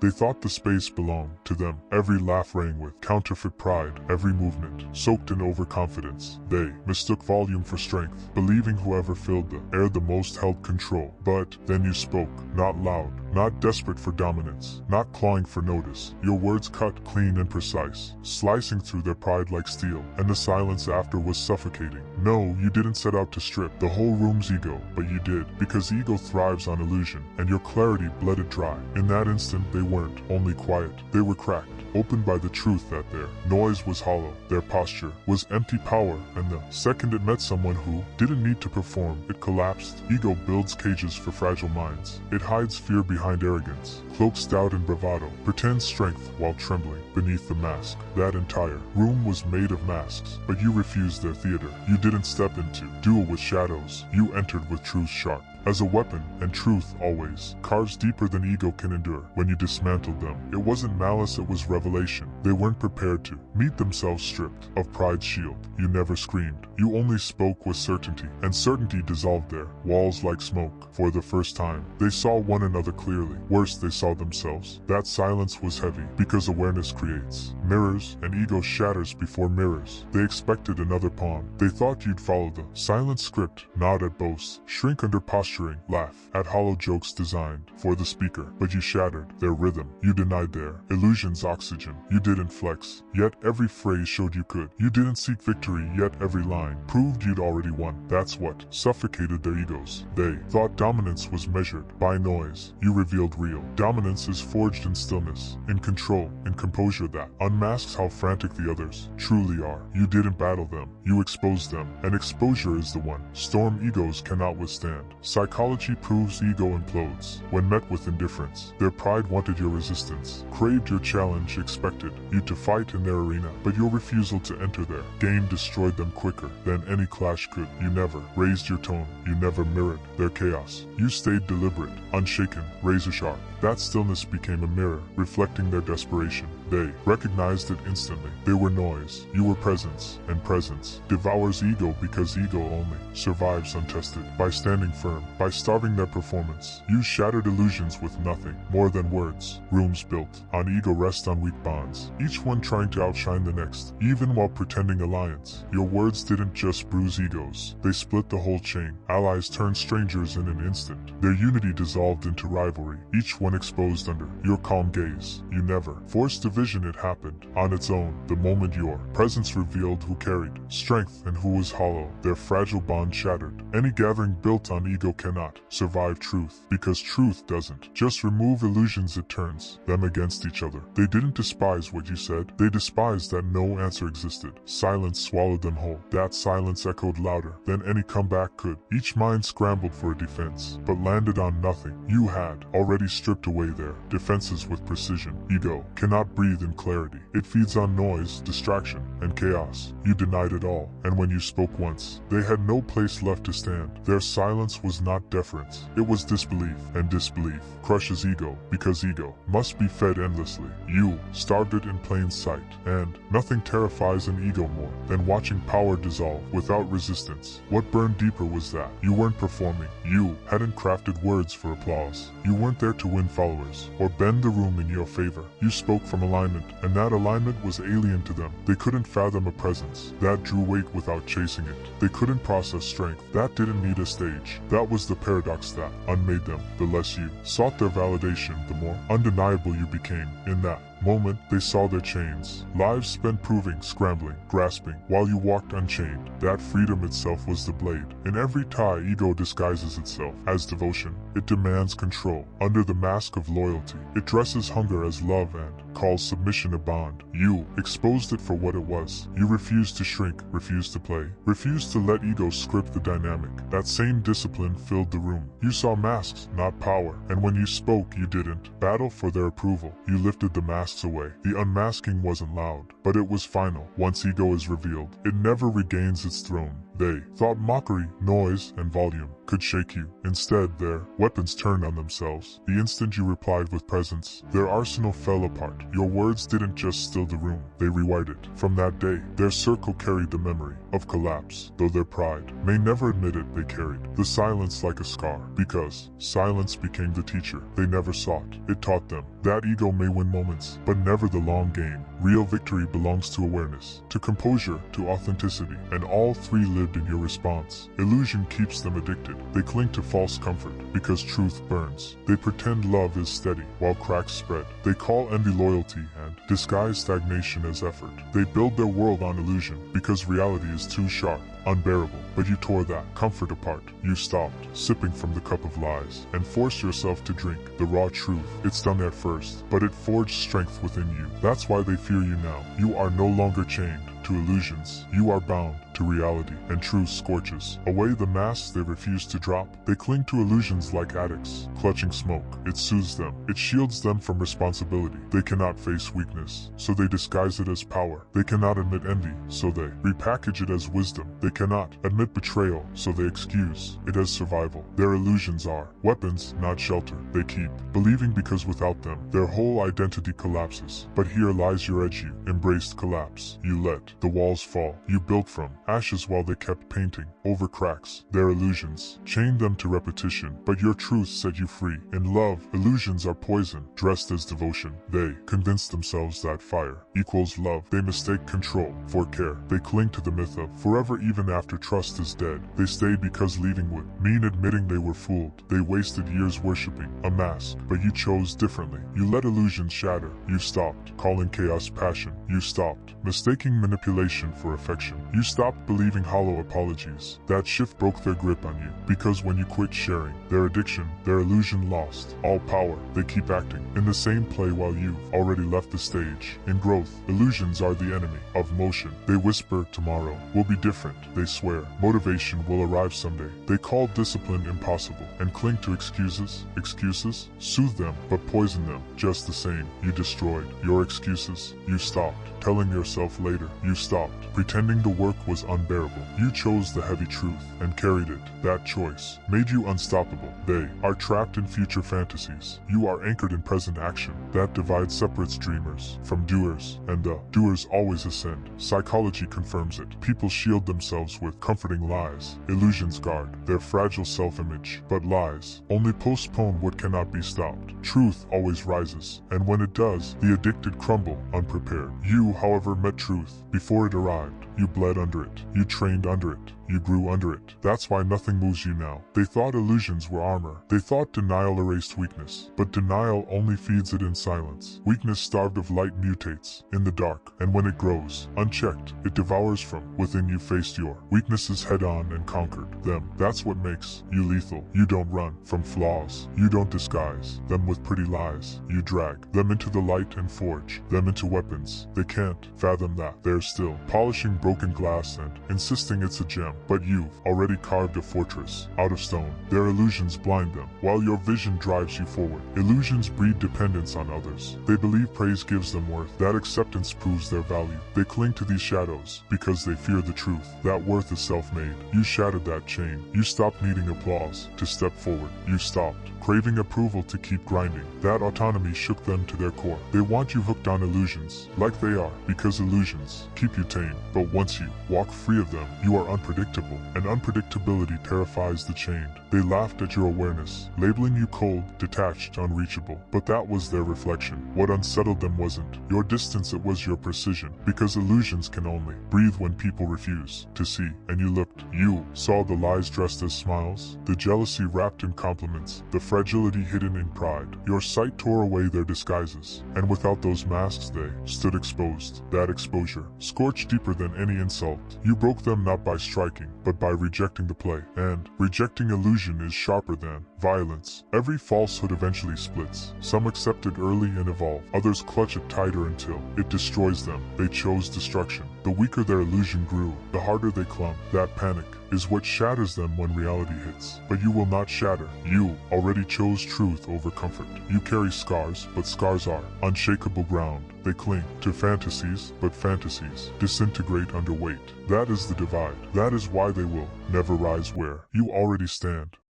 They thought the space belonged to them. Every laugh rang with counterfeit pride, every movement soaked in overconfidence. They mistook volume for strength, believing whoever filled the air the most held control. But then you spoke, not loud, not desperate for dominance, not clawing for notice. Your words cut clean and precise, slicing through their pride like steel, and the silence after was suffocating. No, you didn't set out to strip the whole room's ego, but you did, because ego thrives on illusion, and your clarity bled it dry. In that instant, they weren't only quiet, they were cracked, opened by the truth that their noise was hollow, their posture was empty power, and the second it met someone who didn't need to perform, it collapsed. Ego builds cages for fragile minds. It hides fear behind arrogance, cloaks doubt and bravado, pretends strength while trembling beneath the mask. That entire room was made of masks, but you refused their theater. You didn't step into duel with shadows. You entered with truth sharp as a weapon, and truth always carves deeper than ego can endure. When you dismantled them, it wasn't malice, it was revelation. They weren't prepared to meet themselves stripped of pride's shield. You never screamed. You only spoke with certainty, and certainty dissolved their walls like smoke. For the first time, they saw one another clearly. Worse, they saw themselves. That silence was heavy, because awareness creates mirrors, and ego shatters before mirrors. They expected another pawn. They thought you'd follow the silent script, nod at boasts, shrink under posturing, laugh at hollow jokes designed for the speaker. But you shattered their rhythm. You denied their illusions oxygen. You didn't flex, yet every phrase showed you could. You didn't seek victory, yet every line proved you'd already won. That's what suffocated their egos. They thought dominance was measured by noise. You revealed real dominance is forged in stillness, in control, in composure that unmasks how frantic the others truly are. You didn't battle them, you exposed them, and exposure is the one storm egos cannot withstand. Psychology proves ego implodes when met with indifference. Their pride wanted your resistance, craved your challenge, expected you to fight in their arena, but your refusal to enter their game destroyed them quicker than any clash could. You never raised your tone, you never mirrored their chaos. You stayed deliberate, unshaken, razor sharp. That stillness became a mirror, reflecting their desperation. They recognized it instantly. They were noise, you were presence, and presence devours ego because ego only survives untested. By standing firm, by starving their performance, you shattered illusions with nothing more than words. Rooms built on ego rest on weak bonds, each one trying to outshine the next, even while pretending alliance. Your words didn't just bruise egos, they split the whole chain. Allies turned strangers in an instant. Their unity dissolved into rivalry, each one exposed under your calm gaze. You never forced division, it happened on its own. The moment your presence revealed who carried strength and who was hollow, their fragile bond shattered. Any gathering built on ego cannot survive truth, because truth doesn't just remove illusions, it turns them against each other. They didn't despise what you said, they despised that no answer existed. Silence swallowed them whole. That silence echoed louder than any comeback could. Each mind scrambled for a defense, but landed on nothing. You had already stripped away their defenses with precision. Ego cannot breathe in clarity. It feeds on noise, distraction, and chaos. You denied it all, and when you spoke once, they had no place left to stand. Their silence was not deference, it was disbelief, and disbelief crushes ego, because ego must be fed endlessly. You starved it in plain sight, and nothing terrifies an ego more than watching power dissolve without resistance. What burned deeper was that you weren't performing. You hadn't crafted words for applause. You weren't there to win followers or bend the room in your favor. You spoke from alignment, and that alignment was alien to them. They couldn't fathom a presence that drew weight without chasing it. They couldn't process strength that didn't need a stage. That was the paradox that unmade them. The less you sought their validation, the more undeniable you became. In that moment, they saw their chains, lives spent proving, scrambling, grasping, while you walked unchained. That freedom itself was the blade. In every tie, ego disguises itself as devotion. It demands control under the mask of loyalty. It dresses hunger as love and calls submission a bond. You exposed it for what it was. You refused to shrink, refused to play, refused to let ego script the dynamic. That same discipline filled the room. You saw masks, not power, and when you spoke, you didn't battle for their approval. You lifted the masks away. The unmasking wasn't loud, but it was final. Once ego is revealed, it never regains its throne. They thought mockery, noise, and volume could shake you. Instead, their weapons turned on themselves. The instant you replied with presence, their arsenal fell apart. Your words didn't just still the room, they rewired it. From that day, their circle carried the memory of collapse, though their pride may never admit it. They carried the silence like a scar, because silence became the teacher they never sought. It taught them that ego may win moments, but never the long game. Real victory belongs to awareness, to composure, to authenticity, and all three lived in your response. Illusion keeps them addicted. They cling to false comfort because truth burns. They pretend love is steady while cracks spread. They call envy loyalty and disguise stagnation as effort. They build their world on illusion because reality is too sharp, unbearable. But you tore that comfort apart. You stopped sipping from the cup of lies and forced yourself to drink the raw truth. It's done at first, but it forged strength within you. That's why they fear you now. You are no longer chained to illusions. You are bound to reality, and truth scorches away the masks they refuse to drop. They cling to illusions like addicts, clutching smoke. It soothes them. It shields them from responsibility. They cannot face weakness, so they disguise it as power. They cannot admit envy, so they repackage it as wisdom. They cannot admit betrayal, so they excuse it as survival. Their illusions are weapons, not shelter. They keep believing because without them, their whole identity collapses. But here lies your edge. You embraced collapse. You let the walls fall. You built from ashes while they kept painting over cracks. Their illusions chained them to repetition, but your truth set you free. In love, illusions are poison, dressed as devotion. They convince themselves that fire equals love. They mistake control for care. They cling to the myth of forever even after trust is dead. They stayed because leaving would mean admitting they were fooled. They wasted years worshipping a mask, but you chose differently. You let illusions shatter. You stopped calling chaos passion. You stopped mistaking manipulation for affection. You stopped believing hollow apologies. That shift broke their grip on you, because when you quit sharing their addiction, their illusion lost all power. They keep acting in the same play while you've already left the stage. In growth, illusions are the enemy of motion. They whisper tomorrow will be different. They swear motivation will arrive someday. They call discipline impossible and cling to excuses. Excuses soothe them but poison them just the same. You destroyed your excuses. You stopped telling yourself later. You stopped pretending the work was unbearable. You chose the heavy truth and carried it. That choice made you unstoppable. They are trapped in future fantasies. You are anchored in present action. That divide separates dreamers from doers, and the doers always ascend. Psychology confirms it. People shield themselves with comforting lies. Illusions guard their fragile self-image, but lies only postpone what cannot be stopped. Truth always rises, and when it does, the addicted crumble unprepared. You, however, met truth before it arrived. You bled under it. You trained under it. You grew under it. That's why nothing moves you now. They thought illusions were armor. They thought denial erased weakness. But denial only feeds it in silence. Weakness starved of light mutates in the dark, and when it grows, unchecked, it devours from within. You faced your weaknesses head on and conquered them. That's what makes you lethal. You don't run from flaws. You don't disguise them with pretty lies. You drag them into the light and forge them into weapons. They can't fathom that. They're still polishing broken glass and insisting it's a gem. But you've already carved a fortress out of stone. Their illusions blind them, while your vision drives you forward. Illusions breed dependence on others. They believe praise gives them worth. That acceptance proves their value. They cling to these shadows because they fear the truth. That worth is self-made. You shattered that chain. You stopped needing applause to step forward. You stopped craving approval to keep grinding. That autonomy shook them to their core. They want you hooked on illusions, like they are, because illusions keep you tame. But once you walk free of them, you are unpredictable, and unpredictability terrifies the chained. They laughed at your awareness, labeling you cold, detached, unreachable. But that was their reflection. What unsettled them wasn't your distance, it was your precision, because illusions can only breathe when people refuse to see. And you looked. You saw the lies dressed as smiles, the jealousy wrapped in compliments, the fragility hidden in pride. Your sight tore away their disguises, and without those masks they stood exposed. That exposure scorched deeper than any insult. You broke them not by striking, but by rejecting the play. And rejecting illusion is sharper than violence. Every falsehood eventually splits. Some accept it early and evolve. Others clutch it tighter until it destroys them. They chose destruction The weaker their illusion grew, the harder they clung. That panic is what shatters them when reality hits. But you will not shatter. You already chose truth over comfort. You carry scars, but scars are unshakable ground. They cling to fantasies, but fantasies disintegrate under weight. That is the divide. That is why they will never rise where you already stand.